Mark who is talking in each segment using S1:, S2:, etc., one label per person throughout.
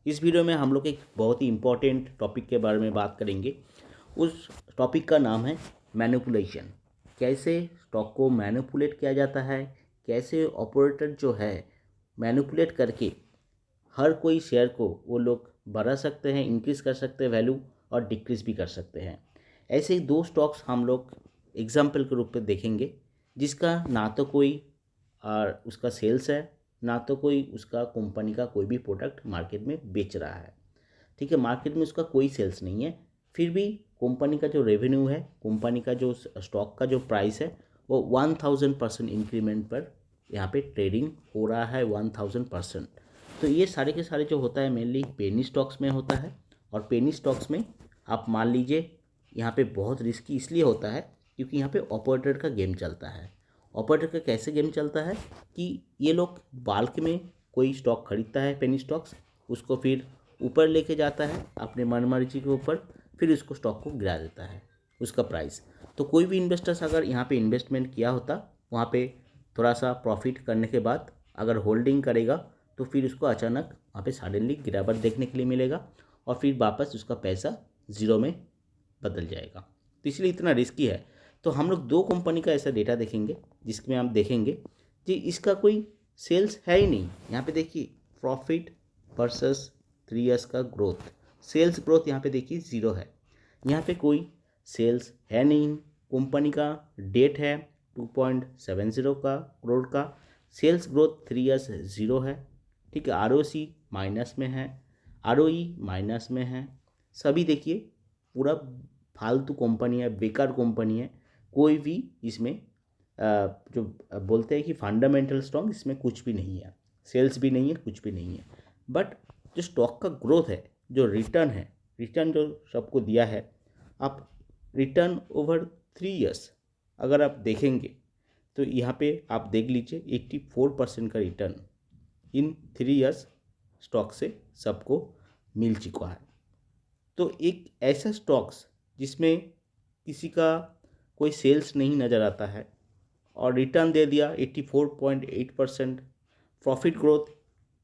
S1: इस वीडियो में हम लोग एक बहुत ही इम्पोर्टेंट टॉपिक के बारे में बात करेंगे। उस टॉपिक का नाम है मैनिपुलेशन। कैसे स्टॉक को मैनिपुलेट किया जाता है, कैसे ऑपरेटर जो है मैनिपुलेट करके हर कोई शेयर को वो लोग बढ़ा सकते हैं, इंक्रीज कर सकते हैं वैल्यू, और डिक्रीज भी कर सकते हैं। ऐसे ही दो स्टॉक्स हम लोग एग्जाम्पल के रूप में देखेंगे, जिसका ना तो कोई उसका सेल्स है, ना तो कोई उसका कंपनी का कोई भी प्रोडक्ट मार्केट में बेच रहा है। ठीक है, मार्केट में उसका कोई सेल्स नहीं है, फिर भी कंपनी का जो रेवेन्यू है, कंपनी का जो स्टॉक का जो प्राइस है, वो 1000% इंक्रीमेंट पर यहाँ पे ट्रेडिंग हो रहा है, 1000%। तो ये सारे के सारे जो होता है मेनली पेनी स्टॉक्स में होता है। और पेनी स्टॉक्स में आप मान लीजिए यहाँ पे बहुत रिस्की इसलिए होता है क्योंकि यहाँ पे ऑपरेटर का गेम चलता है। ऑपरेटर का कैसे गेम चलता है कि ये लोग बाल्क में कोई स्टॉक खरीदता है, पेनी स्टॉक्स, उसको फिर ऊपर लेके जाता है अपने मनमर्जी के ऊपर, फिर उसको स्टॉक को गिरा देता है उसका प्राइस। तो कोई भी इन्वेस्टर्स अगर यहाँ पे इन्वेस्टमेंट किया होता, वहाँ पे थोड़ा सा प्रॉफिट करने के बाद अगर होल्डिंग करेगा तो फिर उसको अचानक वहाँ पे सडनली गिरावट देखने के लिए मिलेगा और फिर वापस उसका पैसा ज़ीरो में बदल जाएगा। तो इसलिए इतना रिस्की है। तो हम लोग दो कंपनी का ऐसा डेटा देखेंगे जिसमें हम देखेंगे कि इसका कोई सेल्स है ही नहीं। यहाँ पे देखिए प्रॉफिट वर्सेस 3 इयर्स का ग्रोथ, सेल्स ग्रोथ यहाँ पे देखिए ज़ीरो है। यहाँ पे कोई सेल्स है नहीं। कंपनी का डेट है 2.70 का करोड़ का, सेल्स ग्रोथ 3 इयर्स ज़ीरो है। ठीक है, आरओसी माइनस में है, आरओई माइनस में है। सभी देखिए पूरा फालतू कंपनी है, बेकार कंपनी है। कोई भी इसमें जो बोलते हैं कि फंडामेंटल स्ट्रॉन्ग, इसमें कुछ भी नहीं है, सेल्स भी नहीं है, कुछ भी नहीं है। बट जो स्टॉक का ग्रोथ है, जो रिटर्न है, रिटर्न जो सबको दिया है, आप रिटर्न ओवर 3 इयर्स अगर आप देखेंगे तो यहाँ पे आप देख लीजिए 84% का रिटर्न इन 3 इयर्स स्टॉक से सबको मिल चुका है। तो एक ऐसा स्टॉक्स जिसमें किसी का कोई सेल्स नहीं नज़र आता है और रिटर्न दे दिया 84.8%, प्रॉफिट ग्रोथ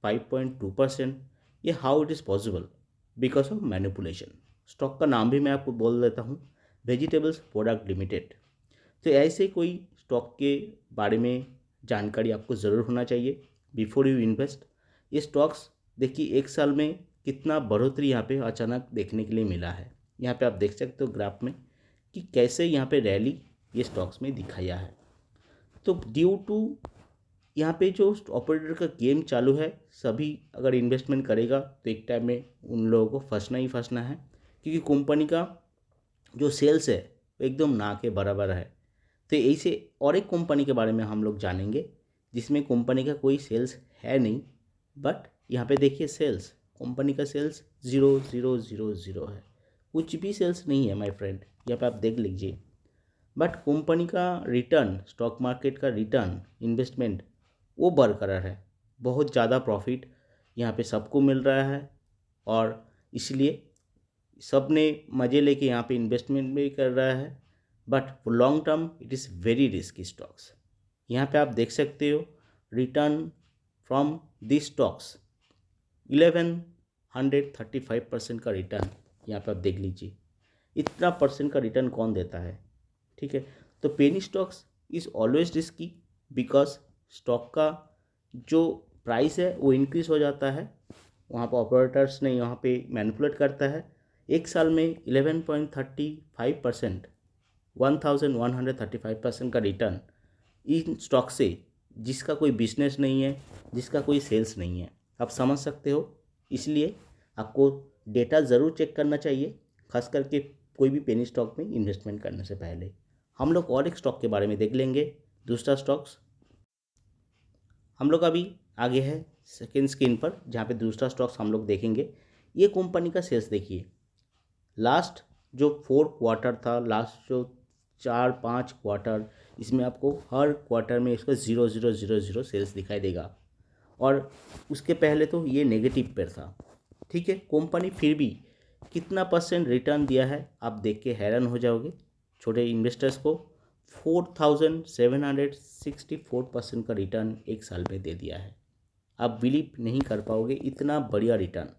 S1: 5.2%, ये how it is possible? Because of manipulation. Stock का नाम भी मैं आपको बोल देता हूँ, वेजिटेबल्स प्रोडक्ट लिमिटेड। तो ऐसे कोई स्टॉक के बारे में जानकारी आपको ज़रूर होना चाहिए बिफोर यू इन्वेस्ट। ये स्टॉक्स देखिए एक साल में कितना बढ़ोतरी यहाँ पे अचानक देखने के लिए मिला है। यहाँ पे आप देख सकते हो ग्राफ में कि कैसे यहाँ पे रैली ये स्टॉक्स में दिखाया है। तो ड्यू टू यहाँ पे जो ऑपरेटर का गेम चालू है, सभी अगर इन्वेस्टमेंट करेगा तो एक टाइम में उन लोगों को फंसना ही फंसना है, क्योंकि कंपनी का जो सेल्स है वो एकदम ना के बराबर है। तो ऐसे और एक कंपनी के बारे में हम लोग जानेंगे जिसमें कंपनी का कोई सेल्स है नहीं, बट यहाँ पे देखिए सेल्स, कंपनी का सेल्स 0,0,0,0 है, कुछ भी सेल्स नहीं है माय फ्रेंड, यहाँ पे आप देख लीजिए। बट कंपनी का रिटर्न, स्टॉक मार्केट का रिटर्न इन्वेस्टमेंट वो बरकरार है, बहुत ज़्यादा प्रॉफिट यहाँ पे सबको मिल रहा है, और इसलिए सब ने मज़े लेके यहाँ पे इन्वेस्टमेंट भी कर रहा है। But for long term it is very risky stocks. यहाँ पे आप देख सकते हो रिटर्न फ्रॉम दिस स्टॉक्स 1135% का रिटर्न, यहाँ पे आप देख लीजिए। इतना परसेंट का रिटर्न कौन देता है? ठीक है, तो penny stocks is always risky because stock का जो प्राइस है वो इंक्रीज हो जाता है, वहाँ पर ऑपरेटर्स ने यहाँ पे मैनिपुलेट करता है। एक साल में 11.35%, 1135% का रिटर्न इन स्टॉक से, जिसका कोई बिजनेस नहीं है, जिसका कोई सेल्स नहीं है, आप समझ सकते हो। इसलिए आपको डेटा ज़रूर चेक करना चाहिए, खास करके कोई भी पेनी स्टॉक में इन्वेस्टमेंट करने से पहले। हम लोग और एक स्टॉक के बारे में देख लेंगे, दूसरा स्टॉक्स। हम लोग अभी आगे है सेकेंड स्क्रीन पर, जहाँ पे दूसरा स्टॉक्स हम लोग देखेंगे। ये कंपनी का सेल्स देखिए, लास्ट जो 4 क्वार्टर था, लास्ट जो 4-5 क्वार्टर, इसमें आपको हर क्वार्टर में इसका 0,0,0,0 सेल्स दिखाई देगा, और उसके पहले तो ये नेगेटिव पर था। ठीक है, कंपनी फिर भी कितना परसेंट रिटर्न दिया है आप देख के हैरान हो जाओगे। छोटे इन्वेस्टर्स को 4764% का रिटर्न एक साल में दे दिया है। आप बिलीव नहीं कर पाओगे, इतना बढ़िया रिटर्न।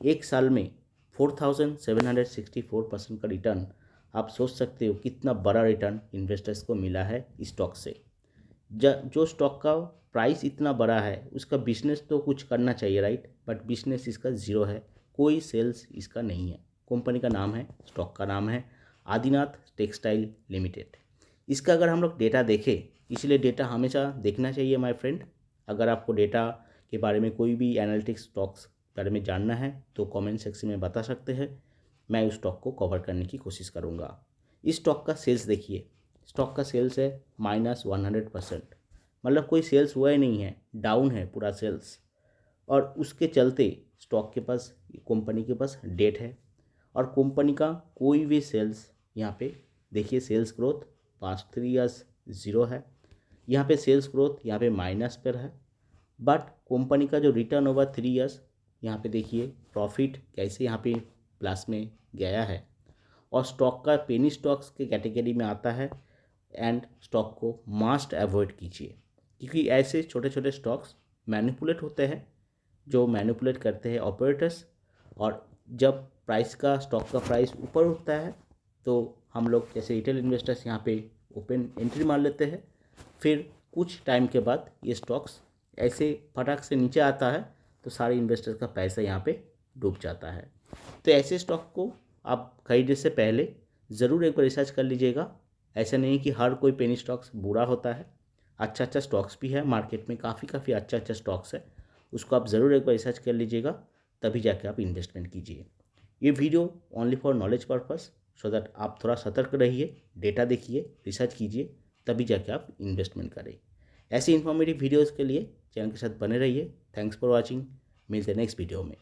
S1: एक साल में 4764% का रिटर्न, आप सोच सकते हो कितना बड़ा रिटर्न इन्वेस्टर्स को मिला है स्टॉक से। जो स्टॉक का प्राइस इतना बड़ा है उसका बिजनेस तो कुछ करना चाहिए, राइट, बट बिजनेस इसका ज़ीरो है, कोई सेल्स इसका नहीं है। कंपनी का नाम है, स्टॉक का नाम है आदिनाथ टेक्सटाइल लिमिटेड। इसका अगर हम लोग डेटा देखें, इसलिए डेटा हमेशा देखना चाहिए माय फ्रेंड। अगर आपको डेटा के बारे में कोई भी एनालिटिक्स स्टॉक्स बारे में जानना है तो कमेंट सेक्शन में बता सकते हैं, मैं उस स्टॉक को कवर करने की कोशिश करूँगा। इस स्टॉक का सेल्स देखिए, स्टॉक का सेल्स है -100%, मतलब कोई सेल्स हुआ ही नहीं है, डाउन है पूरा सेल्स। और उसके चलते स्टॉक के पास, कंपनी के पास डेट है, और कंपनी का कोई भी सेल्स यहाँ पे देखिए, sales growth past 3 years zero है, यहाँ पे सेल्स ग्रोथ यहाँ पे माइनस पर है। बट कंपनी का जो रिटर्न ओवर 3 ईयर्स, यहाँ पे देखिए प्रॉफिट कैसे यहाँ पे प्लस में गया है। और स्टॉक का पेनी स्टॉक्स के कैटेगरी में आता है, एंड स्टॉक को मस्ट अवॉइड कीजिए, क्योंकि ऐसे छोटे छोटे स्टॉक्स मैनिपुलेट होते हैं, जो मैनिपुलेट करते हैं ऑपरेटर्स। और जब प्राइस का, स्टॉक का प्राइस ऊपर उठता है तो हम लोग जैसे रिटेल इन्वेस्टर्स यहाँ पे ओपन एंट्री मार लेते हैं, फिर कुछ टाइम के बाद ये स्टॉक्स ऐसे फटाक से नीचे आता है तो सारे इन्वेस्टर्स का पैसा यहाँ पे डूब जाता है। तो ऐसे स्टॉक को आप खरीदने से पहले ज़रूर एक बार रिसर्च कर लीजिएगा। ऐसा नहीं कि हर कोई पेनी स्टॉक्स बुरा होता है, अच्छा अच्छा स्टॉक्स भी है मार्केट में, काफ़ी अच्छा अच्छा स्टॉक्स है, उसको आप ज़रूर एक बार रिसर्च कर लीजिएगा, तभी जाके आप इन्वेस्टमेंट कीजिए। ये video only for knowledge purpose, so that आप थोड़ा सतर्क रहिए, डेटा देखिए, रिसर्च कीजिए, तभी जाके आप इन्वेस्टमेंट करें। ऐसी इन्फॉर्मेटिव वीडियोज़ के लिए चैनल के साथ बने रहिए। थैंक्स फॉर वॉचिंग, मिलते हैं नेक्स्ट वीडियो में।